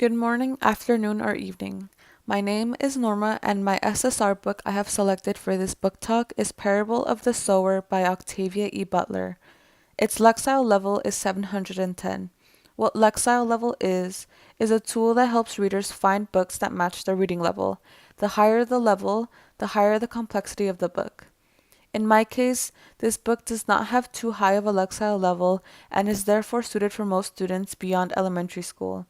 Good morning, afternoon, or evening. My name is Norma, and my SSR book I have selected for this book talk is Parable of the Sower by Octavia E. Butler. Its Lexile level is 710. What Lexile level is a tool that helps readers find books that match their reading level. The higher the level, the higher the complexity of the book. In my case, this book does not have too high of a Lexile level and is therefore suited for most students beyond elementary school.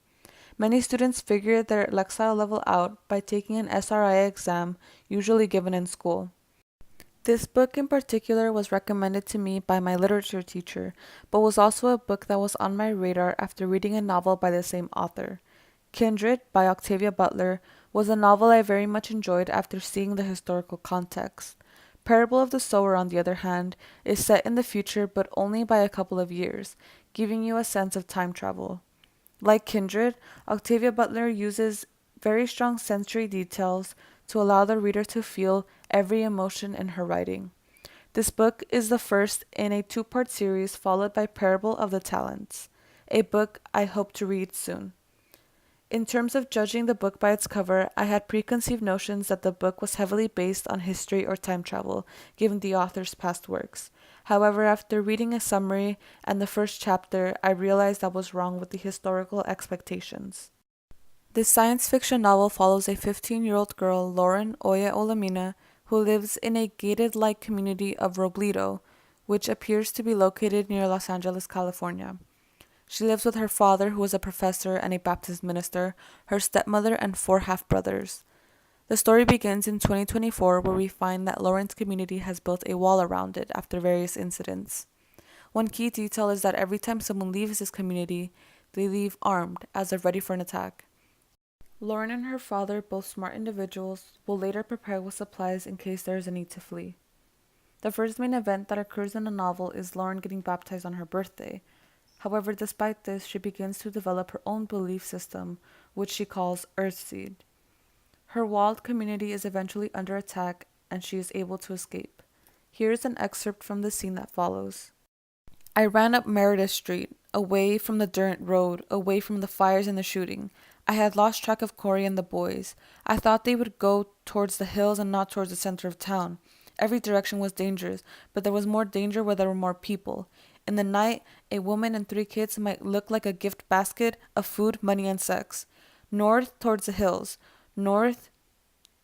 Many students figure their Lexile level out by taking an SRI exam, usually given in school. This book in particular was recommended to me by my literature teacher, but was also a book that was on my radar after reading a novel by the same author. Kindred, by Octavia Butler, was a novel I very much enjoyed after seeing the historical context. Parable of the Sower, on the other hand, is set in the future but only by a couple of years, giving you a sense of time travel. Like Kindred, Octavia Butler uses very strong sensory details to allow the reader to feel every emotion in her writing. This book is the first in a two-part series followed by Parable of the Talents, a book I hope to read soon. In terms of judging the book by its cover, I had preconceived notions that the book was heavily based on history or time travel, given the author's past works. However, after reading a summary and the first chapter, I realized I was wrong with the historical expectations. This science fiction novel follows a 15-year-old girl, Lauren Oya Olamina, who lives in a gated-like community of Robledo, which appears to be located near Los Angeles, California. She lives with her father, who is a professor and a Baptist minister, her stepmother, and four half-brothers. The story begins in 2024, where we find that Lauren's community has built a wall around it after various incidents. One key detail is that every time someone leaves this community, they leave armed, as if ready for an attack. Lauren and her father, both smart individuals, will later prepare with supplies in case there is a need to flee. The first main event that occurs in the novel is Lauren getting baptized on her birthday. However, despite this, she begins to develop her own belief system, which she calls Earthseed. Her walled community is eventually under attack, and she is able to escape. Here is an excerpt from the scene that follows. I ran up Meredith Street, away from the dirt road, away from the fires and the shooting. I had lost track of Corey and the boys. I thought they would go towards the hills and not towards the center of town. Every direction was dangerous, but there was more danger where there were more people. In the night, a woman and three kids might look like a gift basket of food, money, and sex. North towards the hills. North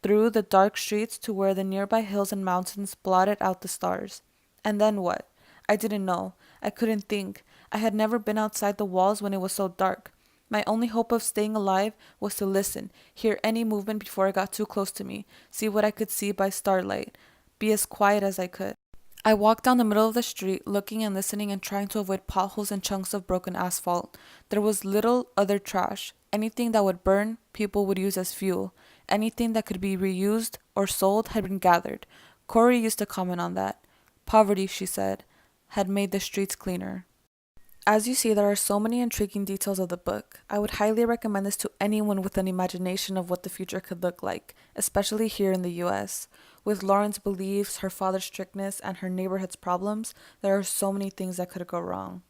through the dark streets to where the nearby hills and mountains blotted out the stars. And then what? I didn't know. I couldn't think. I had never been outside the walls when it was so dark. My only hope of staying alive was to listen, hear any movement before it got too close to me, see what I could see by starlight, be as quiet as I could. I walked down the middle of the street, looking and listening and trying to avoid potholes and chunks of broken asphalt. There was little other trash. Anything that would burn, people would use as fuel. Anything that could be reused or sold had been gathered. Corey used to comment on that. Poverty, she said, had made the streets cleaner. As you see, there are so many intriguing details of the book. I would highly recommend this to anyone with an imagination of what the future could look like, especially here in the US. With Lauren's beliefs, her father's strictness, and her neighborhood's problems, there are so many things that could go wrong.